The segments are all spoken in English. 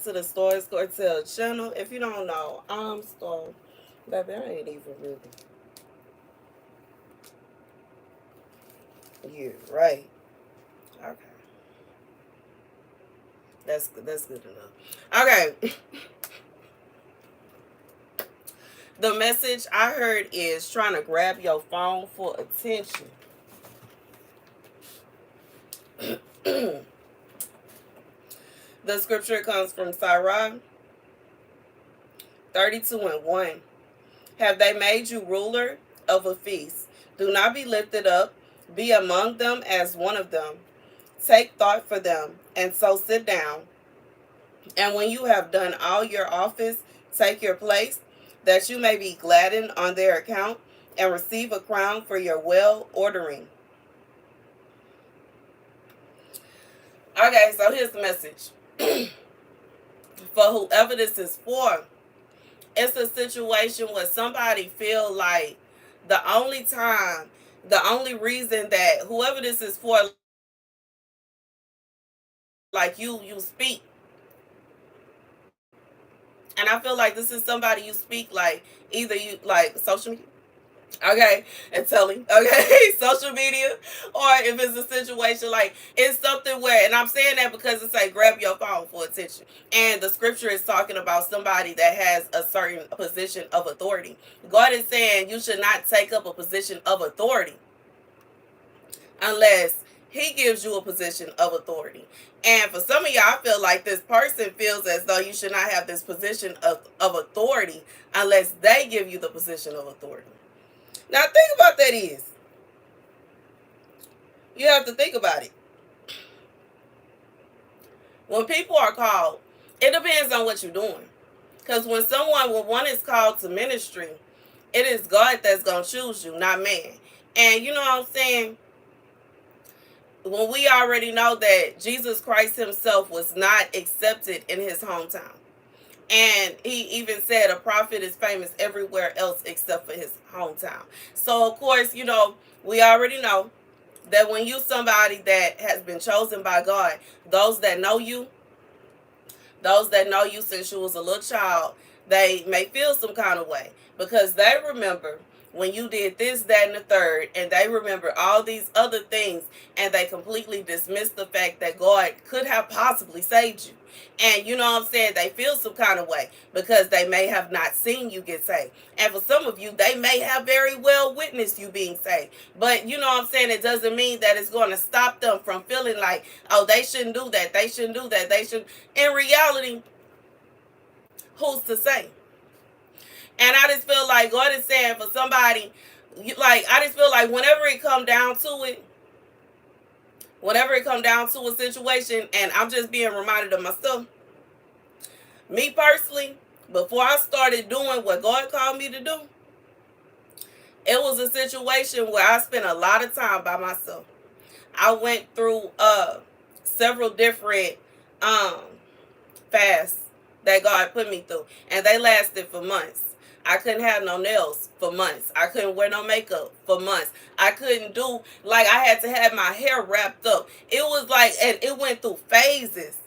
to the Starscartel channel. If you don't know, I'm Star. Baby, I ain't even really. You right. Okay. That's good enough. Okay. The message I heard is trying to grab your phone for attention. The scripture comes from Sirach 32:1. Have they made you ruler of a feast? Do not be lifted up. Be among them as one of them. Take thought for them, and so sit down. And when you have done all your office, take your place, that you may be gladdened on their account, and receive a crown for your well ordering. Okay, so here's the message. For whoever this is for, it's a situation where somebody feel like the only time, the only reason that whoever this is for, like you speak. And I feel like this is somebody you speak like either you like social media. Okay, and telling, okay, social media, or if it's a situation like it's something where, and I'm saying that because it's like grab your phone for attention, and the scripture is talking about somebody that has a certain position of authority. God is saying you should not take up a position of authority unless he gives you a position of authority. And for some of y'all, I feel like this person feels as though you should not have this position of authority unless they give you the position of authority. Now think about that is. You have to think about it. When people are called, it depends on what you're doing. Because when one is called to ministry, it is God that's going to choose you, not man. And you know what I'm saying? When we already know that Jesus Christ himself was not accepted in his hometown. And he even said a prophet is famous everywhere else except for his hometown. So, of course, you know, we already know that when you somebody that has been chosen by God, those that know you since you was a little child, they may feel some kind of way because they remember when you did this, that, and the third, and they remember all these other things, and they completely dismiss the fact that God could have possibly saved you. And you know what I'm saying? They feel some kind of way because they may have not seen you get saved. And for some of you, they may have very well witnessed you being saved. But you know what I'm saying? It doesn't mean that it's going to stop them from feeling like, oh, they shouldn't do that. They shouldn't do that. They should. In reality, who's to say? And I just feel like God is saying for somebody, like, I just feel like whenever it come down to a situation, and I'm just being reminded of myself, me personally, before I started doing what God called me to do, it was a situation where I spent a lot of time by myself. I went through several different fasts that God put me through, and they lasted for months. I couldn't have no nails for months. I couldn't wear no makeup for months. I couldn't do, like, I had to have my hair wrapped up. It was like, and it went through phases.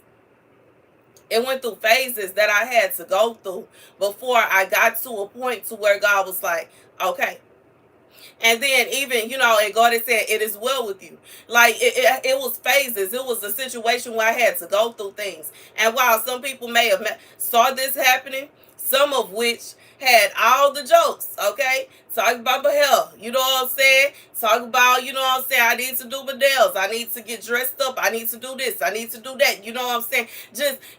It went through phases that I had to go through before I got to a point to where God was like, okay. And then even, you know, and God had said, it is well with you. Like, it was phases. It was a situation where I had to go through things. And while some people may have saw this happening, some of which had all the jokes, okay? Talk about my hair, you know what I'm saying? Talk about, you know what I'm saying? I need to do my nails. I need to get dressed up. I need to do this. I need to do that. You know what I'm saying?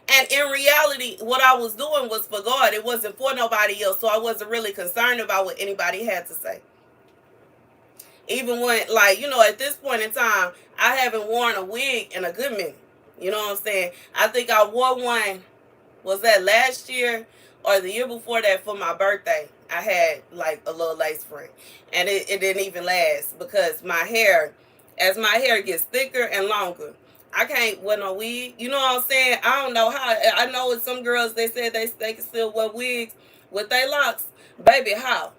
And in reality, what I was doing was for God. It wasn't for nobody else. So I wasn't really concerned about what anybody had to say. Even when, like, you know, at this point in time, I haven't worn a wig in a good minute. You know what I'm saying? I think I wore one, was that last year or the year before that for my birthday? I had like a little lace front, and it didn't even last because my hair, as my hair gets thicker and longer, I can't wear no wig. You know what I'm saying? I don't know how. I know with some girls, they said they can still wear wigs with their locks. Baby, how?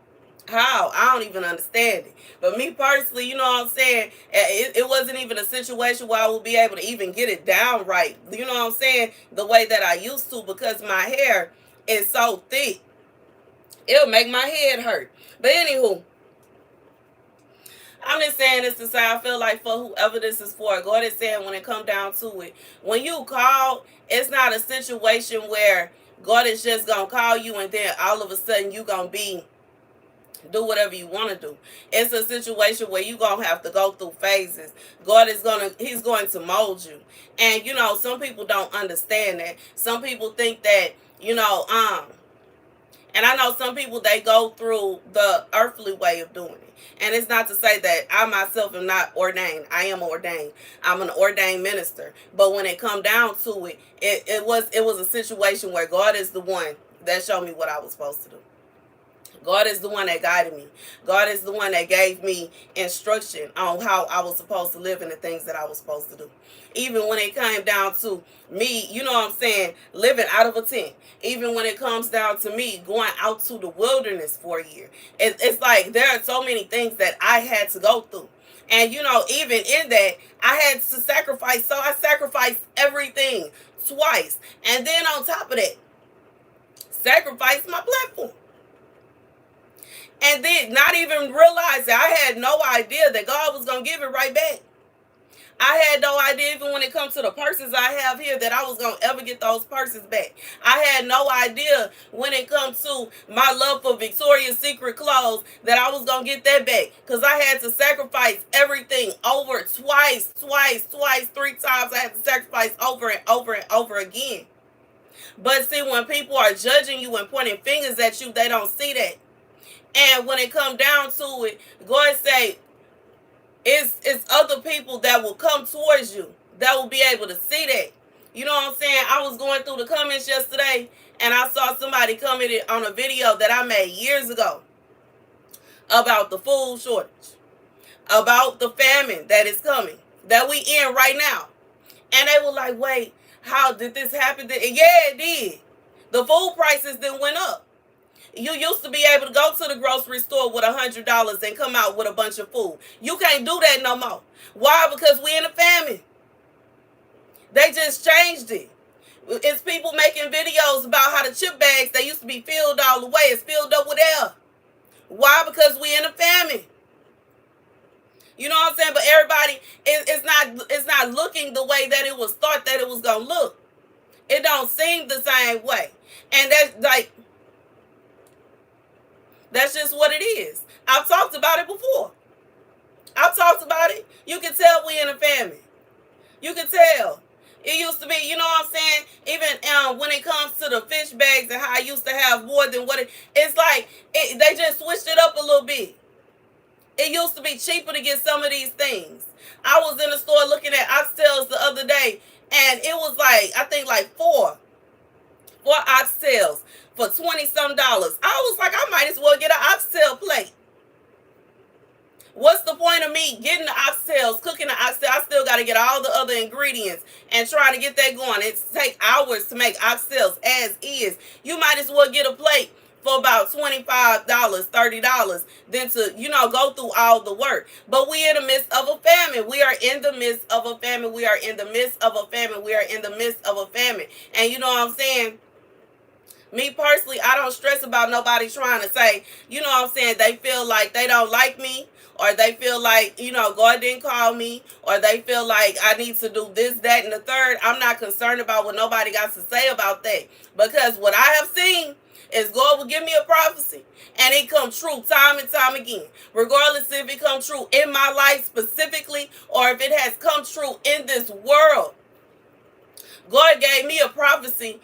How? I don't even understand it. But me personally, you know what I'm saying? It wasn't even a situation where I would be able to even get it down right. You know what I'm saying? The way that I used to, because my hair is so thick. It'll make my head hurt. But anywho, I'm just saying this to say I feel like for whoever this is for, God is saying when it come down to it, when you call, it's not a situation where God is just gonna call you and then all of a sudden you gonna be do whatever you want to do. It's a situation where you gonna have to go through phases. He's going to mold you. And you know, some people don't understand that. Some people think that, you know, and I know some people, they go through the earthly way of doing it. And it's not to say that I myself am not ordained. I am ordained. I'm an ordained minister. But when it come down to it, it was a situation where God is the one that showed me what I was supposed to do. God is the one that guided me. God is the one that gave me instruction on how I was supposed to live and the things that I was supposed to do. Even when it came down to me, you know what I'm saying, living out of a tent. Even when it comes down to me going out to the wilderness for a year. It's like there are so many things that I had to go through. And you know, even in that, I had to sacrifice. So I sacrificed everything twice. And then on top of that, sacrificed my platform. And then not even realize that I had no idea that God was going to give it right back. I had no idea, even when it comes to the purses I have here, that I was going to ever get those purses back. I had no idea when it comes to my love for Victoria's Secret clothes that I was going to get that back. Because I had to sacrifice everything over twice, 3 times. I had to sacrifice over and over and over again. But see, when people are judging you and pointing fingers at you, they don't see that. And when it come down to it, God say, it's other people that will come towards you that will be able to see that. You know what I'm saying? I was going through the comments yesterday and I saw somebody commented on a video that I made years ago about the food shortage, about the famine that is coming, that we in right now. And they were like, wait, how did this happen? Yeah, it did. The food prices then went up. You used to be able to go to the grocery store with $100 and come out with a bunch of food. You can't do that no more. Why? Because we in a famine. They just changed it. It's people making videos about how the chip bags, they used to be filled all the way. It's filled up with air. Why? Because we in a famine. You know what I'm saying? But everybody, it's not looking the way that it was thought that it was going to look. It don't seem the same way. And that's like, that's just what it is. I've talked about it before. I've talked about it. You can tell we in a famine. You can tell. It used to be, you know what I'm saying? Even when it comes to the fish bags and how I used to have more than what it's like, they just switched it up a little bit. It used to be cheaper to get some of these things. I was in the store looking at oxtails the other day, and it was like, I think like four oxtails for $20-some. I was like, I might as well get an oxtail plate. What's the point of me getting the oxtails, cooking the oxtail? I still got to get all the other ingredients and trying to get that going. It takes hours to make oxtails as is. You might as well get a plate for about $25, $30 than to, go through all the work. But we in the midst of a famine. We are in the midst of a famine. We are in the midst of a famine. We are in the midst of a famine. And you know what I'm saying? Me personally, I don't stress about nobody trying to say, you know what I'm saying, they feel like they don't like me, or they feel like, God didn't call me, or they feel like I need to do this, that, and the third. I'm not concerned about what nobody got to say about that. Because what I have seen is God will give me a prophecy, and it comes true time and time again. Regardless if it comes true in my life specifically, or if it has come true in this world. God gave me a prophecy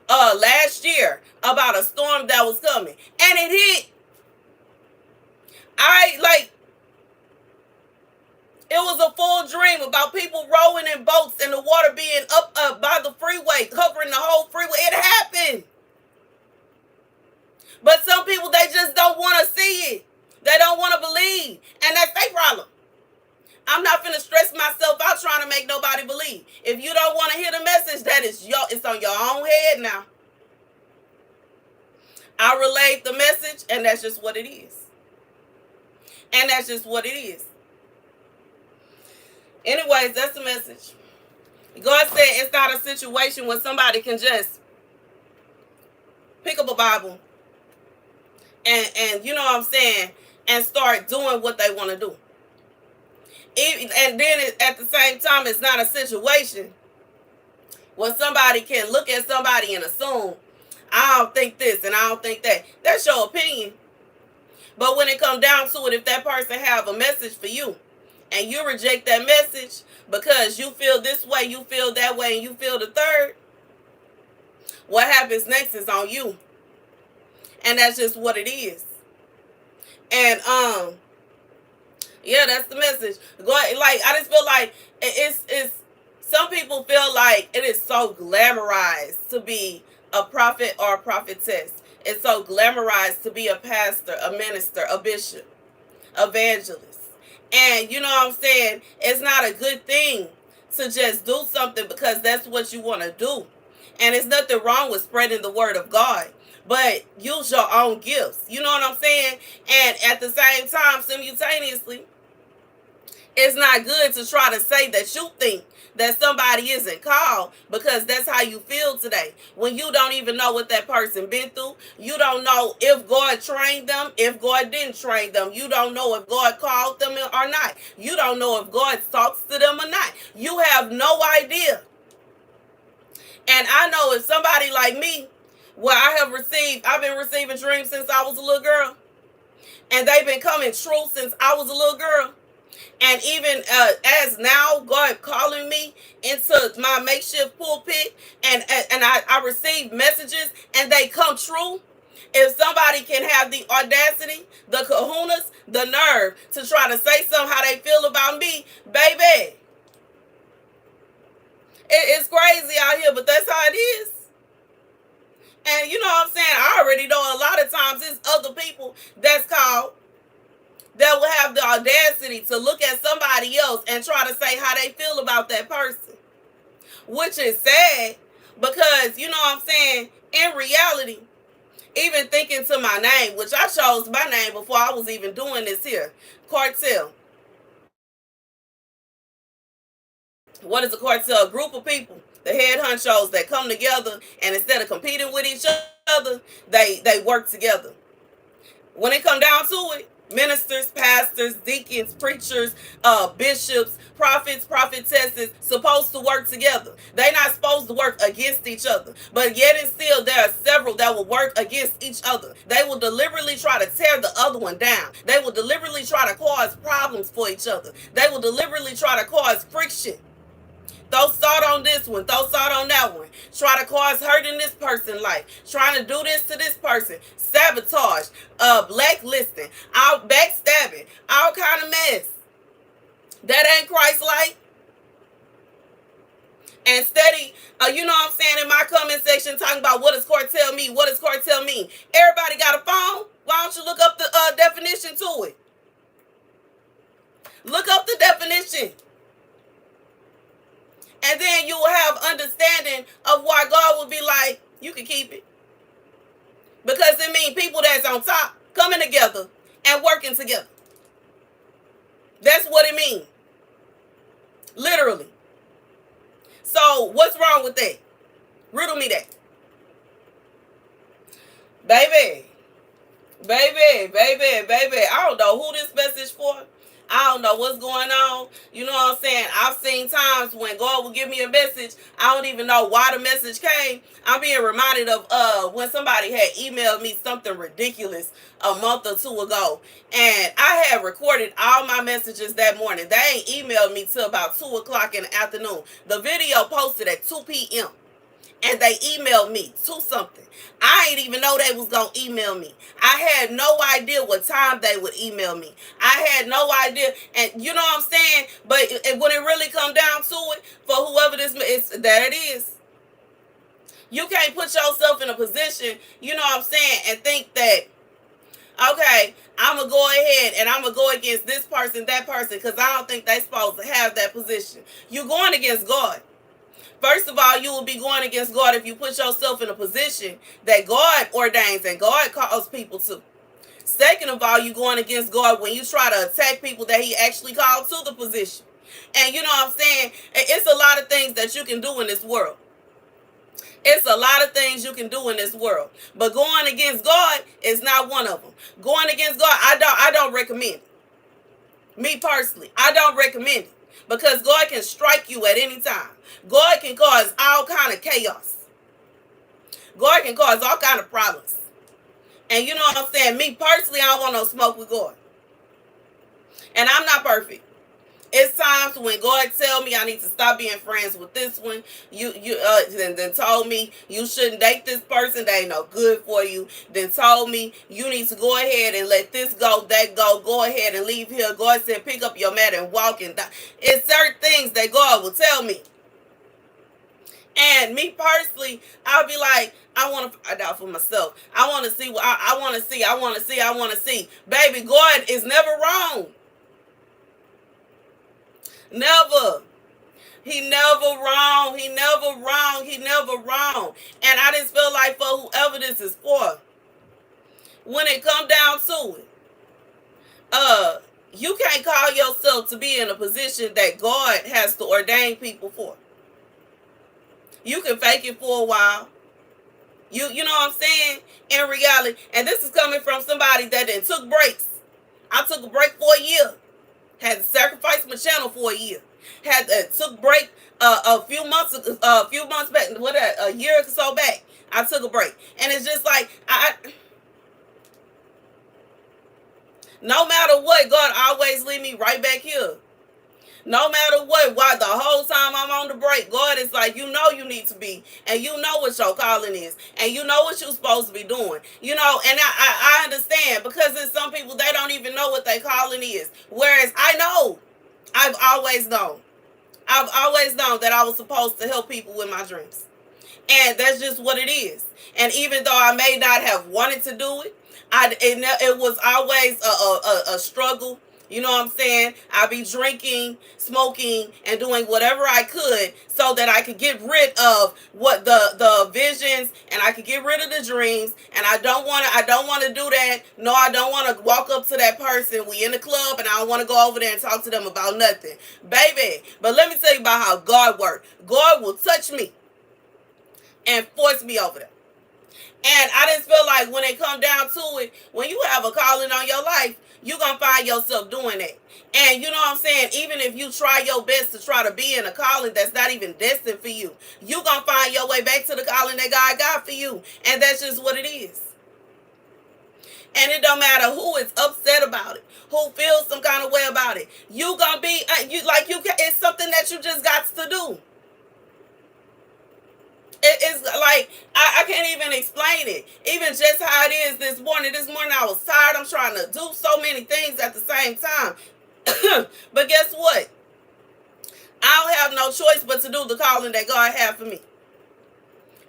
last year about a storm that was coming. And it hit. It was a full dream about people rowing in boats and the water being up by the freeway, covering the whole freeway. It happened. But some people, they just don't want to see it. They don't want to believe. And that's their problem. I'm not finna stress myself out trying to make nobody believe. If you don't want to hear the message, it's on your own head now. I relayed the message, and that's just what it is. And that's just what it is. Anyways, that's the message. God said it's not a situation where somebody can just pick up a Bible and you know what I'm saying, and start doing what they want to do. And then at the same time, it's not a situation where somebody can look at somebody and assume, I don't think this and I don't think that. That's your opinion. But when it comes down to it, if that person have a message for you and you reject that message because you feel this way, you feel that way, and you feel the third, what happens next is on you. And that's just what it is. And yeah, that's the message. Like, I just feel like it's some people feel like it is so glamorized to be a prophet or a prophetess. It's so glamorized to be a pastor, a minister, a bishop, evangelist. And you know what I'm saying? It's not a good thing to just do something because that's what you want to do. And it's nothing wrong with spreading the word of God. But use your own gifts. You know what I'm saying? And at the same time, simultaneously, it's not good to try to say that you think that somebody isn't called because that's how you feel today. When you don't even know what that person been through. You don't know if God trained them, if God didn't train them. You don't know if God called them or not. You don't know if God talks to them or not. You have no idea. And I know if somebody like me, where I've been receiving dreams since I was a little girl. And they've been coming true since I was a little girl. And even as now, God calling me into my makeshift pulpit, and I receive messages and they come true. If somebody can have the audacity, the kahunas, the nerve to try to say something how they feel about me, baby, it's crazy out here, but that's how it is. And you know what I'm saying? I already know a lot of times it's other people that's called that will have the audacity to look at somebody else and try to say how they feel about that person. Which is sad because, you know what I'm saying, in reality, even thinking to my name, which I chose my name before I was even doing this here, cartel. What is a cartel? A group of people, the head honchos that come together, and instead of competing with each other, they work together. When it come down to it, ministers, pastors, deacons, preachers, bishops, prophets, prophetesses supposed to work together. They're not supposed to work against each other. But yet and still, there are several that will work against each other. They will deliberately try to tear the other one down. They will deliberately try to cause problems for each other. They will deliberately try to cause friction. Throw salt on this one, throw salt on that one. Try to cause hurt in this person's life. Trying to do this to this person. Sabotage, blacklisting, out backstabbing, all kind of mess. That ain't Christ-like. And steady, you know what I'm saying, in my comment section talking about what does cartel mean? What does cartel mean? Everybody got a phone? Why don't you look up the definition to it? Look up the definition. And then you will have understanding of why God will be like, you can keep it. Because it means people that's on top coming together and working together. That's what it means. Literally. So what's wrong with that? Riddle me that. Baby. I don't know who this message for. I don't know what's going on. You know what I'm saying? I've seen times when God will give me a message. I don't even know why the message came. I'm being reminded of when somebody had emailed me something ridiculous a month or two ago. And I had recorded all my messages that morning. They ain't emailed me till about 2 o'clock in the afternoon. The video posted at 2 p.m. And they emailed me to something. I ain't even know they was going to email me. I had no idea what time they would email me. I had no idea. And you know what I'm saying? But when it really come down to it, for whoever this is, that it is. You can't put yourself in a position, you know what I'm saying, and think that, okay, I'm going to go ahead and I'm going to go against this person, that person, because I don't think they supposed to have that position. You're going against God. First of all, you will be going against God if you put yourself in a position that God ordains and God calls people to. Second of all, you going against God when you try to attack people that he actually called to the position. And you know what I'm saying? It's a lot of things that you can do in this world. It's a lot of things you can do in this world. But going against God is not one of them. Going against God, I don't recommend it. Me personally, I don't recommend it. Because God can strike you at any time. God can cause all kind of chaos. God can cause all kind of problems. And you know what I'm saying? Me personally, I don't want no smoke with God. And I'm not perfect. It's times when God tell me I need to stop being friends with this one. Then told me you shouldn't date this person. They ain't no good for you. Then told me you need to go ahead and let this go, that go. Go ahead and leave here. God said pick up your mat and walk and die. It's certain things that God will tell me. And me personally, I'll be like, I want to find out for myself. I want to see what I want to see. I want to see. I want to see. Baby, God is never wrong. Never. He never wrong. He never wrong. He never wrong. And I just feel like for whoever this is for, when it come down to it, you can't call yourself to be in a position that God has to ordain people for. You can fake it for a while. You know what I'm saying? In reality, and this is coming from somebody that then took breaks. I took a break for a year. Had to sacrifice my channel for a year. Had took break a few months back. A year or so back, I took a break, and it's just like no matter what, God always lead me right back here. No matter what, why the whole time I'm on the break, God is like, you know you need to be, and you know what your calling is, and you know what you're supposed to be doing. You know, and I understand, because there's some people, they don't even know what their calling is. Whereas I know, I've always known that I was supposed to help people with my dreams. And that's just what it is. And even though I may not have wanted to do it, it was always a struggle. You know what I'm saying? I'd be drinking, smoking, and doing whatever I could so that I could get rid of what the visions, and I could get rid of the dreams. And I don't want to do that. No, I don't want to walk up to that person. We in the club, and I don't want to go over there and talk to them about nothing, baby. But let me tell you about how God works. God will touch me and force me over there. And I just feel like when it come down to it, when you have a calling on your life, you're going to find yourself doing that. And you know what I'm saying? Even if you try your best to try to be in a calling that's not even destined for you, you're going to find your way back to the calling that God got for you. And that's just what it is. And it don't matter who is upset about it, who feels some kind of way about it. You going to be, it's something that you just got to do. It's like, I can't even explain it. Even just how it is this morning. This morning I was tired. I'm trying to do so many things at the same time. But guess what? I don't have no choice but to do the calling that God had for me.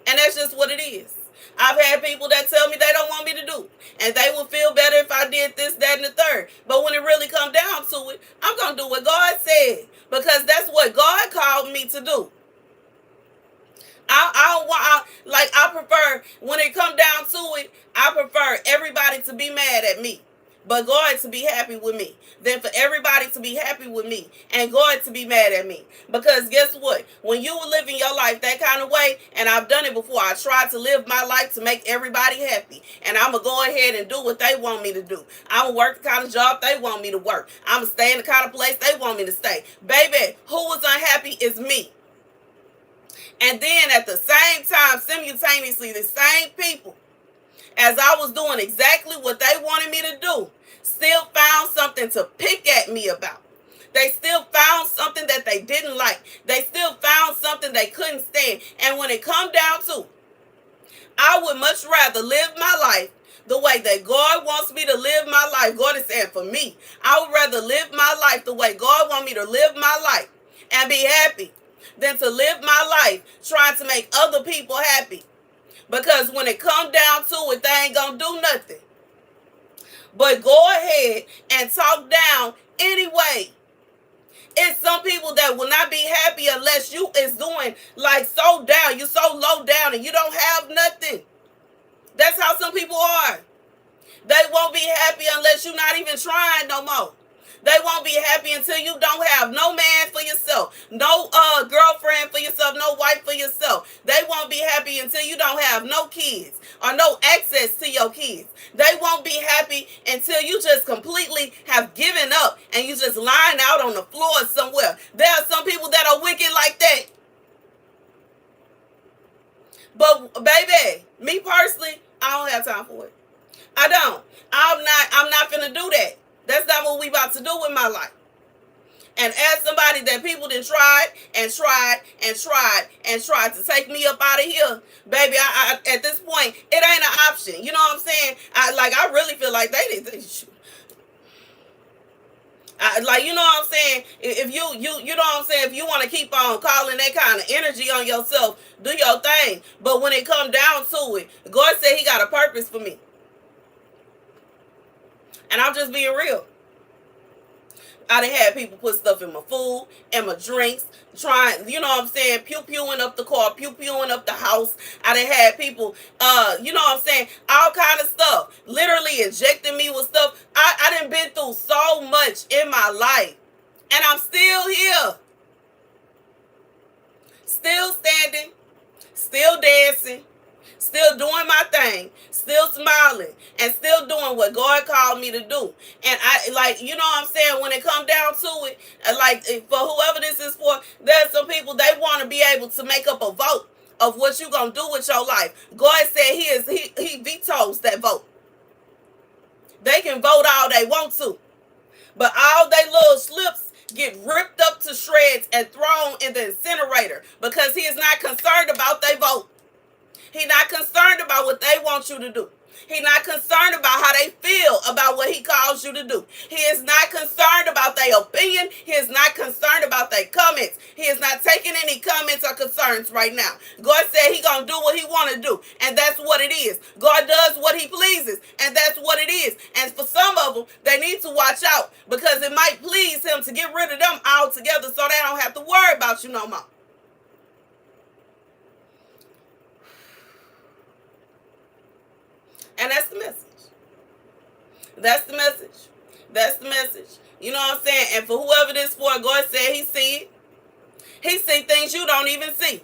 And that's just what it is. I've had people that tell me they don't want me to do. And they would feel better if I did this, that, and the third. But when it really comes down to it, I'm going to do what God said. Because that's what God called me to do. I prefer, when it come down to it, I prefer everybody to be mad at me, but God to be happy with me, than for everybody to be happy with me and God to be mad at me. Because guess what? When you were living your life that kind of way, and I've done it before, I tried to live my life to make everybody happy, and I'm going to go ahead and do what they want me to do. I'm going to work the kind of job they want me to work. I'm going to stay in the kind of place they want me to stay. Baby, who was unhappy is me. And then at the same time, simultaneously, the same people, as I was doing exactly what they wanted me to do, still found something to pick at me about. They still found something that they didn't like. They still found something they couldn't stand. And when it come down to, I would much rather live my life the way that God wants me to live my life. God is saying for me, I would rather live my life the way God wants me to live my life and be happy than to live my life trying to make other people happy. Because when it come down to it, they ain't gonna do nothing but go ahead and talk down anyway. It's some people that will not be happy unless you is doing like so down. You so low down and you don't have nothing. That's how some people are. They won't be happy unless you're not even trying no more. They won't be happy until you don't have no man for yourself, no girlfriend for yourself, no wife for yourself. They won't be happy until you don't have no kids or no access to your kids. They won't be happy until you just completely have given up and you just lying out on the floor somewhere. There are some people that are wicked like that. But baby, me personally, I don't have time for it. I don't. I'm not finna do that. That's not what we about to do with my life. And as somebody that people done tried and tried and tried and tried to take me up out of here, baby, I at this point, it ain't an option. You know what I'm saying? I really feel like they did. Like, you know what I'm saying? If you know what I'm saying? If you want to keep on calling that kind of energy on yourself, do your thing. But when it come down to it, God said He got a purpose for me. And I'm just being real. I done had people put stuff in my food and my drinks, trying, you know what I'm saying, pew-pewing up the car, pew-pewing up the house. I done had people, you know what I'm saying, all kind of stuff, literally injecting me with stuff. I done been through so much in my life, and I'm still here, still standing, still dancing, still doing my thing, still smiling, and still doing what God called me to do. And I, like, you know what I'm saying, when it come down to it, like, for whoever this is for, there's some people, they want to be able to make up a vote of what you gonna do with your life. God said he vetoes that vote. They can vote all they want to, but all they little slips get ripped up to shreds and thrown in the incinerator, because He is not concerned about their vote. He's not concerned about what they want you to do. He's not concerned about how they feel about what He calls you to do. He is not concerned about their opinion. He is not concerned about their comments. He is not taking any comments or concerns right now. God said He gonna do what He want to do, and that's what it is. God does what He pleases, and that's what it is. And for some of them, they need to watch out, because it might please Him to get rid of them altogether, so they don't have to worry about you no more. And that's the message. That's the message. That's the message. You know what I'm saying? And for whoever this for, God said He see it. He see things you don't even see.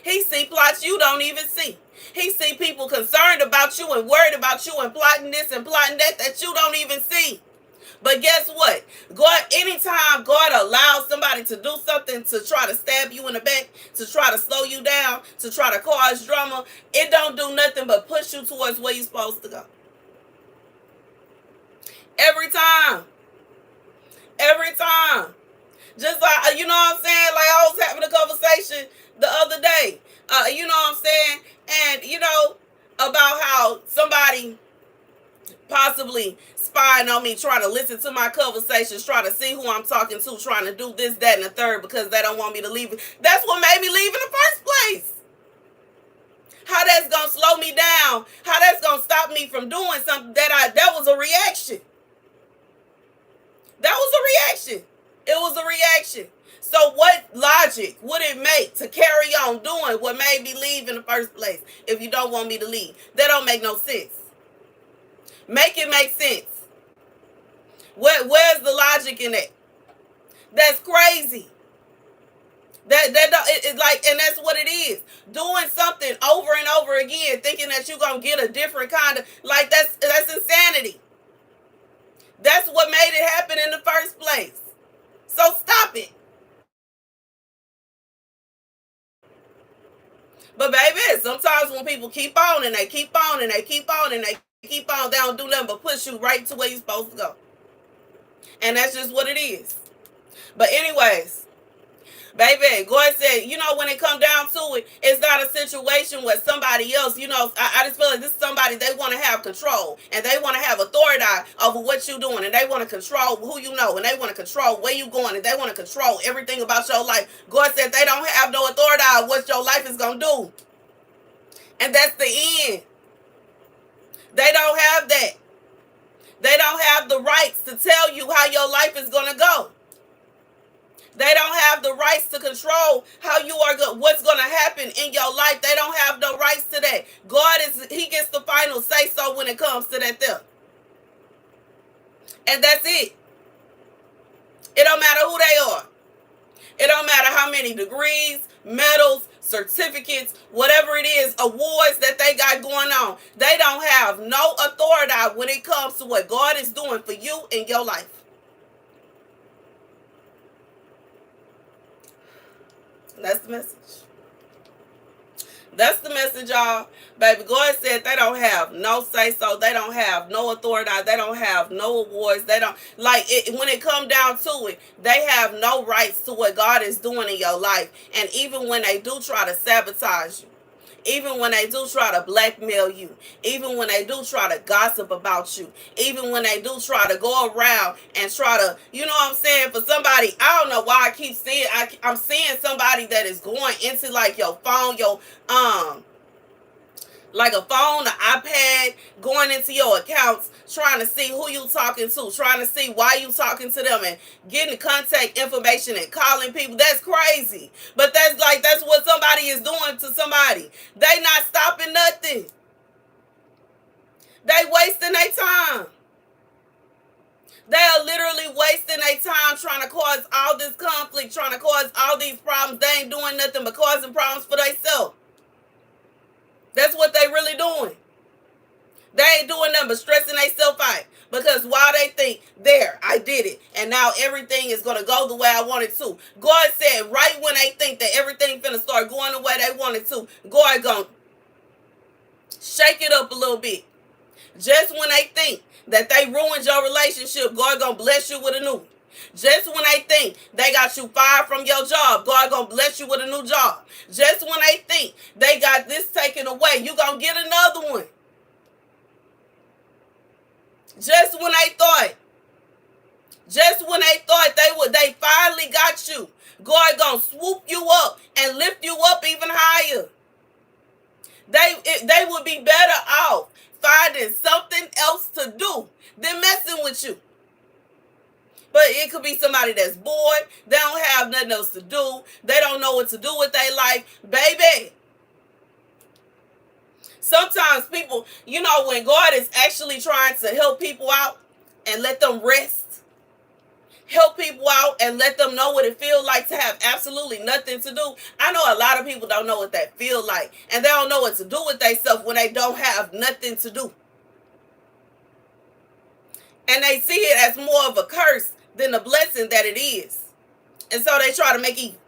He see plots you don't even see. He see people concerned about you and worried about you and plotting this and plotting that you don't even see. But guess what? God, anytime God allows somebody to do something to try to stab you in the back, to try to slow you down, to try to cause drama, it don't do nothing but push you towards where you're supposed to go. Every time. Every time. Just like, you know what I'm saying? Like, I was having a conversation the other day, you know what I'm saying? And, you know, about how somebody possibly spying on me, trying to listen to my conversations, trying to see who I'm talking to, trying to do this, that, and the third, because they don't want me to leave. That's what made me leave in the first place. How that's going to slow me down, how that's going to stop me from doing something that was a reaction. That was a reaction. It was a reaction. So what logic would it make to carry on doing what made me leave in the first place if you don't want me to leave? That don't make no sense. Make it make sense. Where's the logic in that? That's crazy. It's like, and that's what it is. Doing something over and over again, thinking that you're gonna get a different kind of, like, that's insanity. That's what made it happen in the first place. So stop it. But baby, sometimes when people keep on and they keep on and they keep on and they keep on, they don't do nothing but push you right to where you're supposed to go. And that's just what it is. But anyways, baby, God said, you know, when it come down to it, it's not a situation where somebody else, you know, I just feel like this is somebody, they want to have control, and they want to have authority over what you're doing, and they want to control who you know, and they want to control where you're going, and they want to control everything about your life. God said they don't have no authority over what your life is going to do. And that's the end. They don't have that. They don't have the rights to tell you how your life is going to go. They don't have the rights to control how you are what's going to happen in your life. They don't have no rights to that. God He gets the final say so when it comes to that there. And that's it. It don't matter who they are. It don't matter how many degrees, medals, certificates, whatever it is, awards that they got going on. They don't have no authority when it comes to what God is doing for you in your life. That's the message. That's the message, y'all. Baby, God said they don't have no say so. They don't have no authority. They don't have no awards. They don't, like, it, when it come down to it, they have no rights to what God is doing in your life. And even when they do try to sabotage you, even when they do try to blackmail you, even when they do try to gossip about you, even when they do try to go around and try to, you know what I'm saying, for somebody, I don't know why I keep seeing, I'm seeing somebody that is going into like your phone, your, like a phone, an iPad, going into your accounts, trying to see who you talking to, trying to see why you talking to them, and getting contact information and calling people. That's crazy. But that's what somebody is doing to somebody. They not stopping nothing. They wasting their time. They are literally wasting their time trying to cause all this conflict, trying to cause all these problems. They ain't doing nothing but causing problems for themselves. That's what they really doing. They ain't doing nothing but stressing themselves out. Because while they think, there, I did it, and now everything is going to go the way I want it to. God said right when they think that everything finna start going the way they want it to, God going to shake it up a little bit. Just when they think that they ruined your relationship, God going to bless you with a new one. Just when they think they got you fired from your job, God gonna bless you with a new job. Just when they think they got this taken away, you gonna get another one. Just when they thought they finally got you, God gonna swoop you up and lift you up even higher. They would be better off finding something else to do than messing with you. But it could be somebody that's bored. They don't have nothing else to do. They don't know what to do with their life. Baby, sometimes people, you know, when God is actually trying to help people out and let them rest, help people out and let them know what it feels like to have absolutely nothing to do. I know a lot of people don't know what that feels like. And they don't know what to do with themselves when they don't have nothing to do. And they see it as more of a curse than the blessing that it is. And so they try to make evil.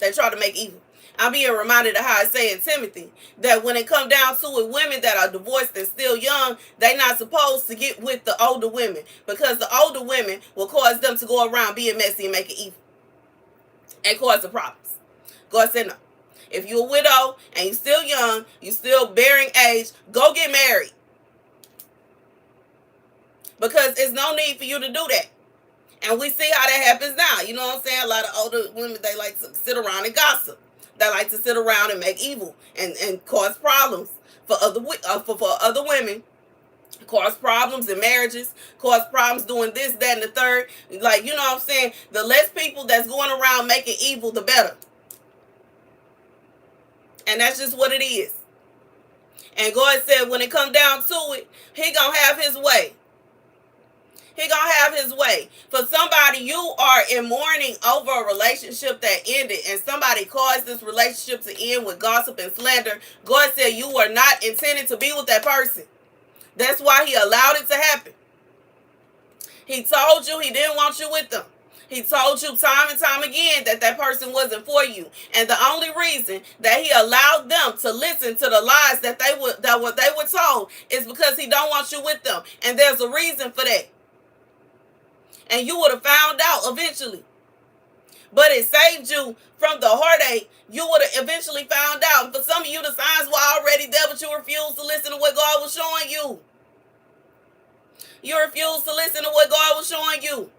They try to make evil. I'm being reminded of how I say in Timothy that when it comes down to it, women that are divorced and still young, they not supposed to get with the older women, because the older women will cause them to go around being messy and making evil and cause the problems. God said no. If you're a widow and you're still young, you're still bearing age, go get married. Because there's no need for you to do that. And we see how that happens now. You know what I'm saying? A lot of older women, they like to sit around and gossip. They like to sit around and make evil and cause problems for other women. Cause problems in marriages. Cause problems doing this, that, and the third. Like, you know what I'm saying? The less people that's going around making evil, the better. And that's just what it is. And God said when it come down to it, he gonna have his way. He gonna have his way. For somebody, you are in mourning over a relationship that ended, and somebody caused this relationship to end with gossip and slander. God said you were not intended to be with that person. That's why he allowed it to happen. He told you he didn't want you with them. He told you time and time again that that person wasn't for you. And the only reason that he allowed them to listen to the lies that they were told is because he don't want you with them. And there's a reason for that. And you would have found out eventually. But it saved you from the heartache. You would have eventually found out. And for some of you, the signs were already there, but you refused to listen to what God was showing you. You refused to listen to what God was showing you.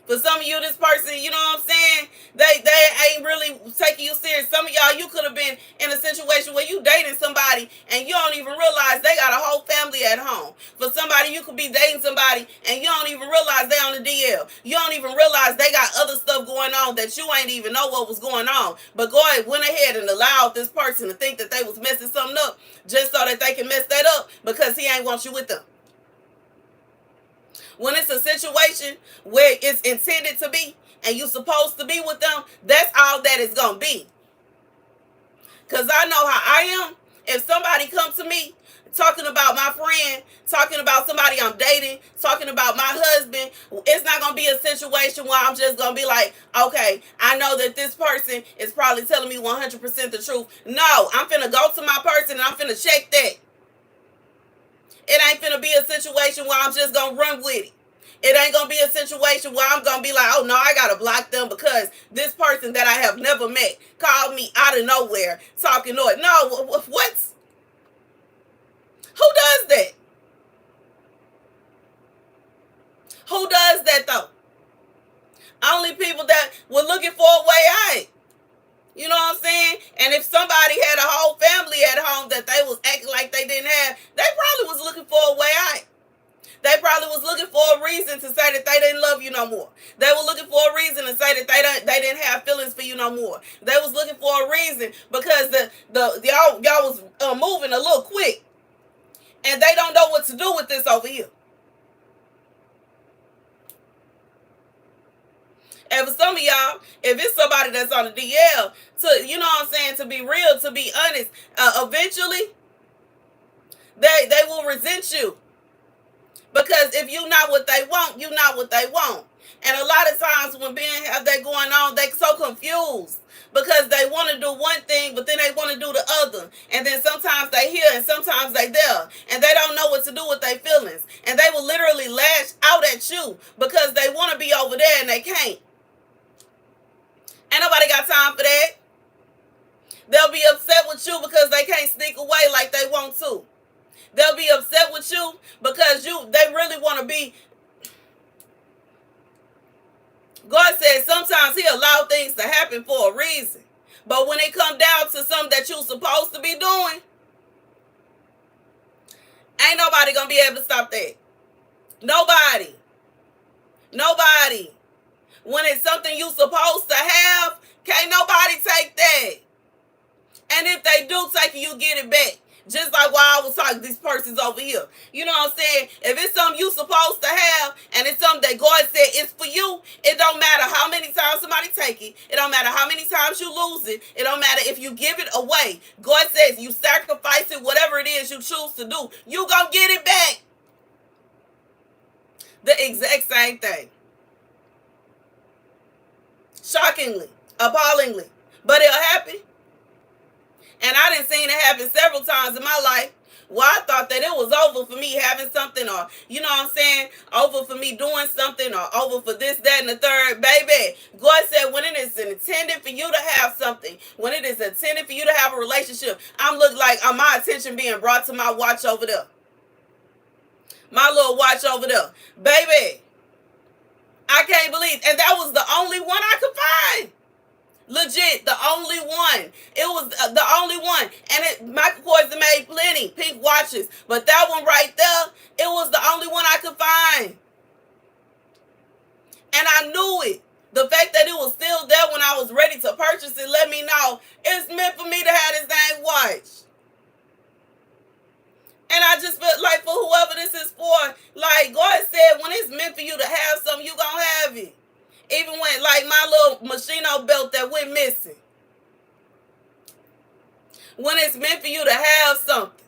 For some of you, this person, you know what I'm saying? They ain't really taking you serious. Some of y'all, you could have been in a situation where you dating somebody and you don't even realize they got a whole family at home. For somebody, you could be dating somebody and you don't even realize they on the DL. You don't even realize they got other stuff going on that you ain't even know what was going on. But God went ahead and allowed this person to think that they was messing something up just so that they can mess that up because he ain't want you with them. When it's a situation where it's intended to be and you're supposed to be with them, that's all that it's going to be. Because I know how I am. If somebody comes to me talking about my friend, talking about somebody I'm dating, talking about my husband, it's not going to be a situation where I'm just going to be like, okay, I know that this person is probably telling me 100% the truth. No, I'm finna go to my person and I'm finna check that. It ain't finna be a situation where I'm just going to run with it. It ain't going to be a situation where I'm going to be like, oh, no, I got to block them because this person that I have never met called me out of nowhere talking noise. No, what? Who does that? Who does that, though? Only people that were looking for a way out. You know what I'm saying? And if somebody had a whole family at home that they was acting like they didn't have, they probably was looking for a way out. They probably was looking for a reason to say that they didn't love you no more. They were looking for a reason to say that they didn't have feelings for you no more. They was looking for a reason because y'all was moving a little quick, and they don't know what to do with this over here. And for some of y'all, if it's somebody that's on the DL, to, you know what I'm saying, to be real, to be honest, eventually they will resent you. Because if you not what they want, you not what they want. And a lot of times when being have that going on, they so confused. Because they want to do one thing, but then they want to do the other. And then sometimes they here and sometimes they there. And they don't know what to do with their feelings. And they will literally lash out at you because they want to be over there and they can't. Ain't nobody got time for that. They'll be upset with you because they can't sneak away like they want to. They'll be upset with you because they really want to be. God says sometimes He allow things to happen for a reason. But when it come down to something that you're supposed to be doing, ain't nobody going to be able to stop that. Nobody. Nobody. When it's something you're supposed to have, can't nobody take that. And if they do take it, you get it back. Just like while I was talking to these persons over here. You know what I'm saying? If it's something you supposed to have and it's something that God said is for you, it don't matter how many times somebody take it. It don't matter how many times you lose it. It don't matter if you give it away. God says you sacrifice it, whatever it is you choose to do, you gonna get it back. The exact same thing. Shockingly, appallingly. But it'll happen. And I done seen it happen several times in my life where I thought that it was over for me having something, or, you know what I'm saying, over for me doing something, or over for this, that, and the third. Baby, God said when it is intended for you to have something, when it is intended for you to have a relationship, I'm looking like my attention being brought to my watch over there. My little watch over there. Baby, I can't believe, and that was the only one I could find. Legit, the only one. It was the only one. And Michael Kors made plenty pink watches. But that one right there, it was the only one I could find. And I knew it. The fact that it was still there when I was ready to purchase it let me know it's meant for me to have this dang watch. And I just felt like for whoever this is for, like God said, when it's meant for you to have something, you gonna have it. Even when, like my little Machino belt that went missing. When it's meant for you to have something.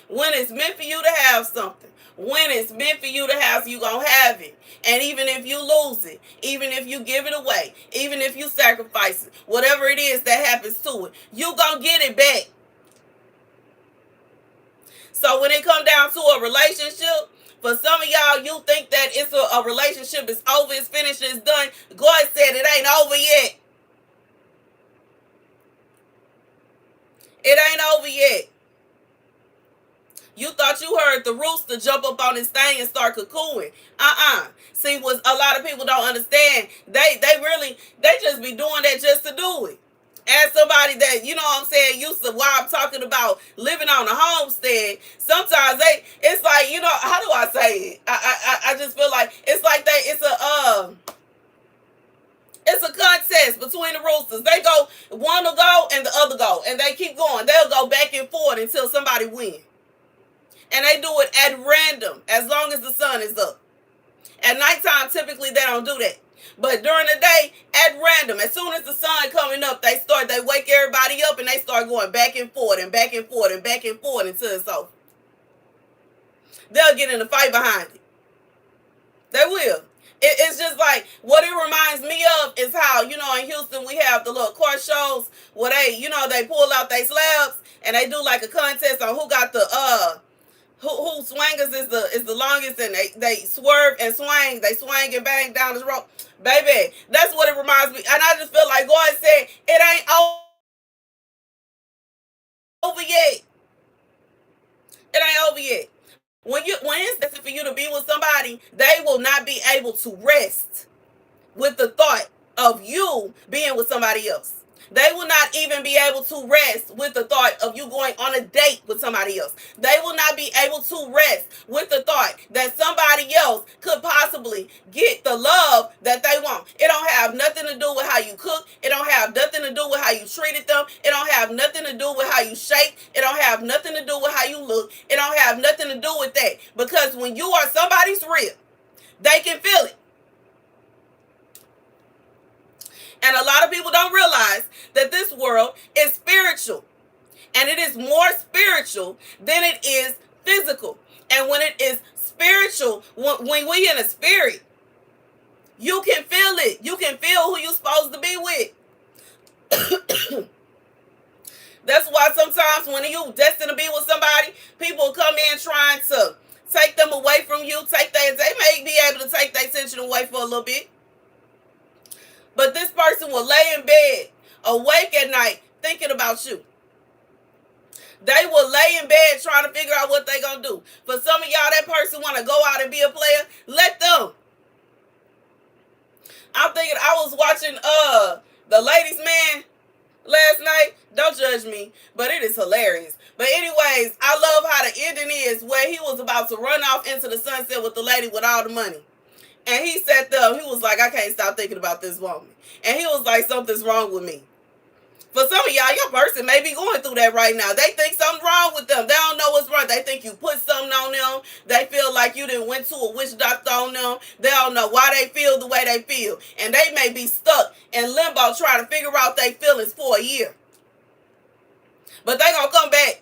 When it's meant for you to have something. When it's meant for you to have, you gonna have it. And even if you lose it, even if you give it away, even if you sacrifice it, whatever it is that happens to it, you gonna get it back. So when it come down to a relationship, for some of y'all, you think that it's a relationship is over, it's finished, it's done. God said it ain't over yet. It ain't over yet. You thought you heard the rooster jump up on his thing and start cocooning. See, what a lot of people don't understand, they just be doing that just to do it. As somebody that, you know what I'm saying, used to, while I'm talking about living on a homestead, sometimes it's like, you know, how do I say it? I just feel like it's like it's a contest between the roosters. They go, one will go and the other go, and they keep going. They'll go back and forth until somebody wins. And they do it at random, as long as the sun is up. At nighttime, typically they don't do that. But during the day, at random, as soon as the sun coming up, they wake everybody up and they start going back and forth and back and forth and back and forth until it's over. They'll get in a fight behind it. They will. It's just like, what it reminds me of is how, in Houston we have the little court shows where they pull out their slabs and they do like a contest on who got the who swingers is the longest, and they swerve and swing, they swing and bang down this rope. Baby, that's what it reminds me. And I just feel like God said, it ain't over yet. It ain't over yet. When it's destined for you to be with somebody, they will not be able to rest with the thought of you being with somebody else. They will not even be able to rest with the thought of you going on a date with somebody else. They will not be able to rest with the thought that somebody else could possibly get the love that they want. It don't have nothing to do with how you cook. It don't have nothing to do with how you treated them. It don't have nothing to do with how you shape. It don't have nothing to do with how you look. It don't have nothing to do with that. Because when you are somebody's rib, they can feel it. And a lot of people don't realize that this world is spiritual. And it is more spiritual than it is physical. And when it is spiritual, when we in a spirit, you can feel it. You can feel who you're supposed to be with. That's why sometimes when you destined to be with somebody, people come in trying to take them away from you. They may be able to take their attention away for a little bit. But this person will lay in bed, awake at night, thinking about you. They will lay in bed trying to figure out what they're going to do. For some of y'all, that person want to go out and be a player. Let them. I'm thinking, I was watching The Ladies Man last night. Don't judge me, but it is hilarious. But anyways, I love how the ending is where he was about to run off into the sunset with the lady with all the money. And he sat there, he was like, I can't stop thinking about this woman. And he was like, something's wrong with me. For some of y'all, your person may be going through that right now. They think something's wrong with them. They don't know what's wrong. They think you put something on them. They feel like you done went to a witch doctor on them. They don't know why they feel the way they feel. And they may be stuck in limbo trying to figure out their feelings for a year. But they gonna come back.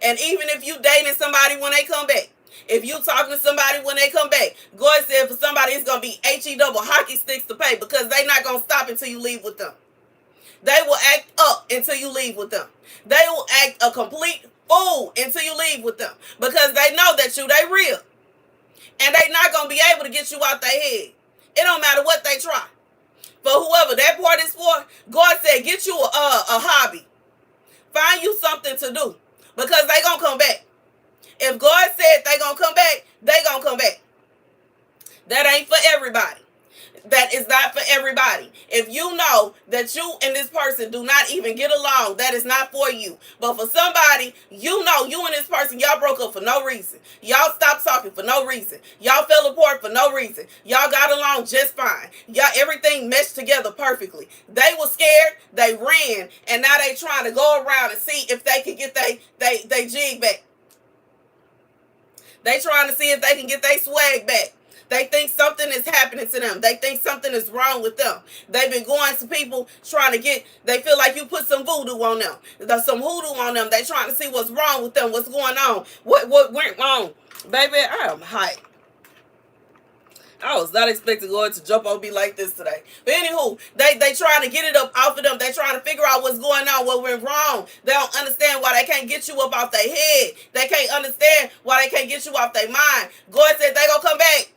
And even if you dating somebody when they come back, if you talking to somebody when they come back, God said for somebody it's going to be HE double hockey sticks to pay, because they not going to stop until you leave with them. They will act up until you leave with them. They will act a complete fool until you leave with them, because they know that they real. And they not going to be able to get you out their head. It don't matter what they try. For whoever that part is for, God said get you a hobby. Find you something to do, because they going to come back. If God said they gonna come back, they gonna come back. That ain't for everybody. That is not for everybody. If you know that you and this person do not even get along, that is not for you. But for somebody, you know you and this person, y'all broke up for no reason. Y'all stopped talking for no reason. Y'all fell apart for no reason. Y'all got along just fine. Y'all, everything meshed together perfectly. They were scared, they ran, and now they trying to go around and see if they can get they jig back. They trying to see if they can get their swag back. They think something is happening to them. They think something is wrong with them. They've been going to people trying to they feel like you put some voodoo on them. There's some hoodoo on them. They trying to see what's wrong with them, what's going on. What went wrong? Baby, I am hyped. I was not expecting God to jump on me like this today. But anywho, they trying to get it up off of them. They trying to figure out what's going on, what went wrong. They don't understand why they can't get you up off their head. They can't understand why they can't get you off their mind. God said they gonna come back.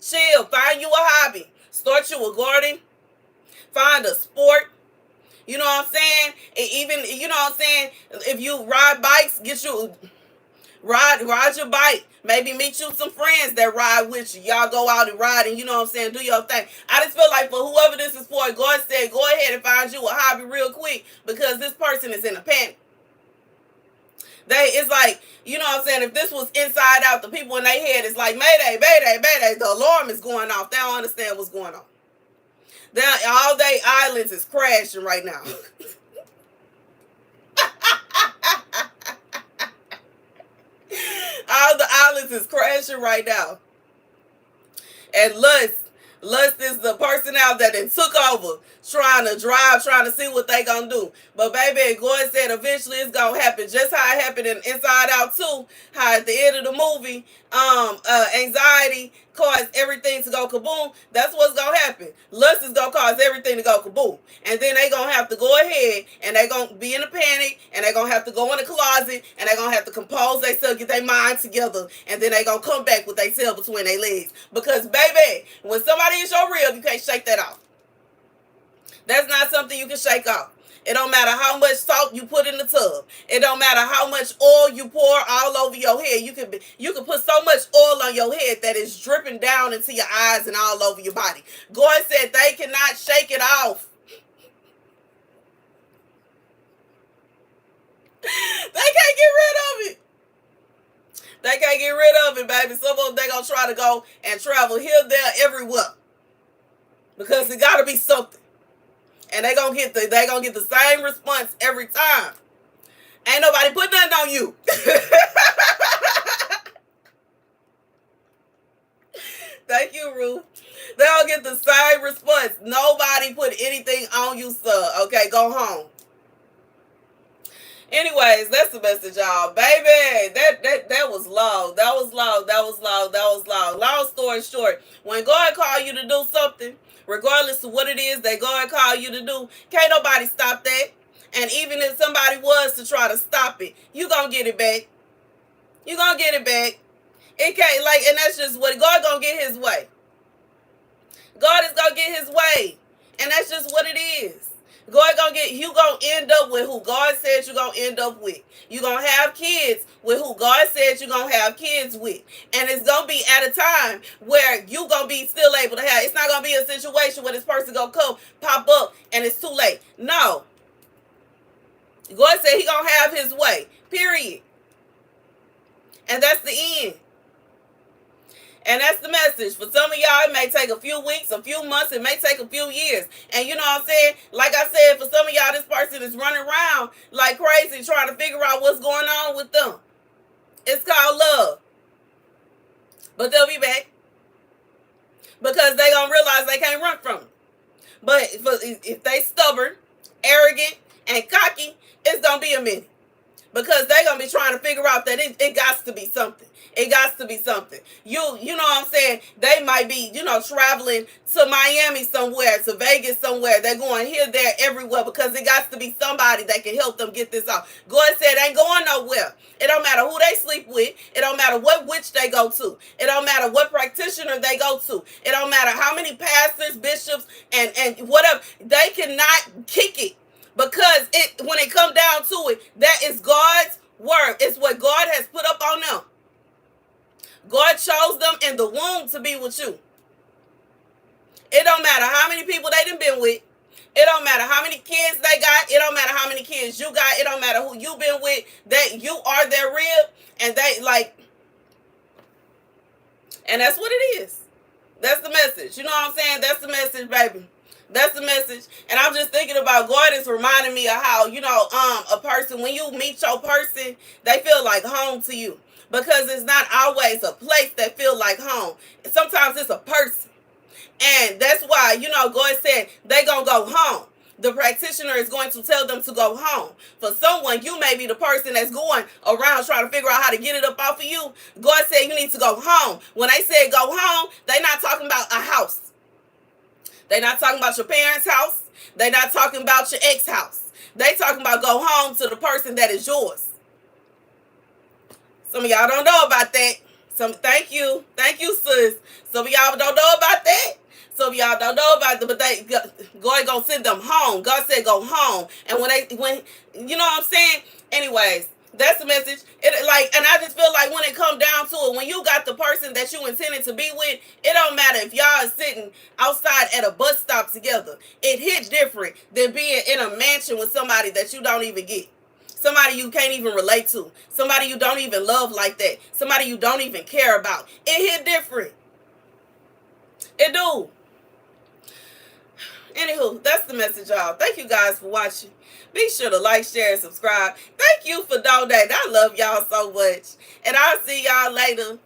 Chill. Find you a hobby. Start you a garden. Find a sport. You know what I'm saying? Even, you know what I'm saying? If you ride bikes, get you... Ride your bike. Maybe meet you some friends that ride with you. Y'all go out and ride and, you know what I'm saying, do your thing. I just feel like for whoever this is for, God said, go ahead and find you a hobby real quick, because this person is in a panic. It's like, you know what I'm saying, if this was Inside Out, the people in their head is like, mayday, mayday, mayday. The alarm is going off. They don't understand what's going on. All day islands is crashing right now. All the islands is crashing right now. And lust is the person out that then took over, trying to drive, trying to see what they gonna do. But baby, God said eventually it's gonna happen. Just how it happened in Inside Out 2, how at the end of the movie, anxiety caused everything to go kaboom. That's what's gonna happen. Lust is gonna cause everything to go kaboom. And then they gonna have to go ahead and they gonna be in a panic and they gonna have to go in the closet and they gonna have to compose themselves, get their mind together, and then they gonna come back with their tail between their legs. Because baby, when somebody is your rib, you can't shake that off. That's not something you can shake off. It don't matter how much salt you put in the tub. It don't matter how much oil you pour all over your head. You can put so much oil on your head that it's dripping down into your eyes and all over your body. God said they cannot shake it off. They can't get rid of it. They can't get rid of it, baby. Some of them, they gonna try to go and travel here, there, everywhere. Because it gotta be something. And they gonna get the same response every time. Ain't nobody put nothing on you. Thank you, Ruth. They all get the same response. Nobody put anything on you, sir. Okay, go home. Anyways, that's the message, y'all. Baby, that was long. That was long. Long story short, when God called you to do something, regardless of what it is that God called you to do, can't nobody stop that. And even if somebody was to try to stop it, you gonna get it back. You gonna get it back. It can't, and that's just what God gonna get his way. God is gonna get his way. And that's just what it is. You gonna end up with who God said you're gonna end up with. You're gonna have kids with who God said you're gonna have kids with. And it's gonna be at a time where you gonna be still able to have. It's not gonna be a situation where this person gonna come, pop up, and it's too late. No. God said he gonna have his way. Period. And that's the end. And that's the message. For some of y'all, it may take a few weeks, a few months, it may take a few years. And you know what I'm saying? Like I said, for some of y'all, this person is running around like crazy trying to figure out what's going on with them. It's called love. But they'll be back. Because they gonna realize they can't run from it. But if they stubborn, arrogant, and cocky, it's gonna be a minute. Because they're going to be trying to figure out that it got to be something. It got to be something. You know what I'm saying? They might be, traveling to Miami somewhere, to Vegas somewhere. They're going here, there, everywhere because it got to be somebody that can help them get this off. God said ain't going nowhere. It don't matter who they sleep with. It don't matter what witch they go to. It don't matter what practitioner they go to. It don't matter how many pastors, bishops, and whatever. They cannot kick it. Because when it come down to it, that is God's word. It's what God has put up on them. God chose them in the womb to be with you. It don't matter how many people they done been with. It don't matter how many kids they got. It don't matter how many kids you got. It don't matter who you been with. That you are their rib. And and that's what it is. That's the message. You know what I'm saying? That's the message, baby. That's the message. And I'm just thinking about God is reminding me of how, a person, when you meet your person, they feel like home to you. Because it's not always a place that feel like home. Sometimes it's a person. And that's why, God said they going to go home. The practitioner is going to tell them to go home. For someone, you may be the person that's going around trying to figure out how to get it up off of you. God said you need to go home. When they said go home, they're not talking about a house. They're not talking about your parents' house. They're not talking about your ex-house. They talking about go home to the person that is yours. Some of y'all don't know about that. Thank you, sis. Some of y'all don't know about that. Some of y'all don't know about it, but God gonna send them home. God said go home. And when you know what I'm saying? Anyways, that's the message. And I just feel like when it come down to it, when you got the person that you intended to be with, it don't matter if y'all are sitting outside at a bus stop together. It hit different than being in a mansion with somebody that you don't even get. Somebody you can't even relate to. Somebody you don't even love like that. Somebody you don't even care about. It hit different. It do. Anywho, that's the message, y'all. Thank you guys for watching. Be sure to like, share, and subscribe. Thank you for donating. I love y'all so much. And I'll see y'all later.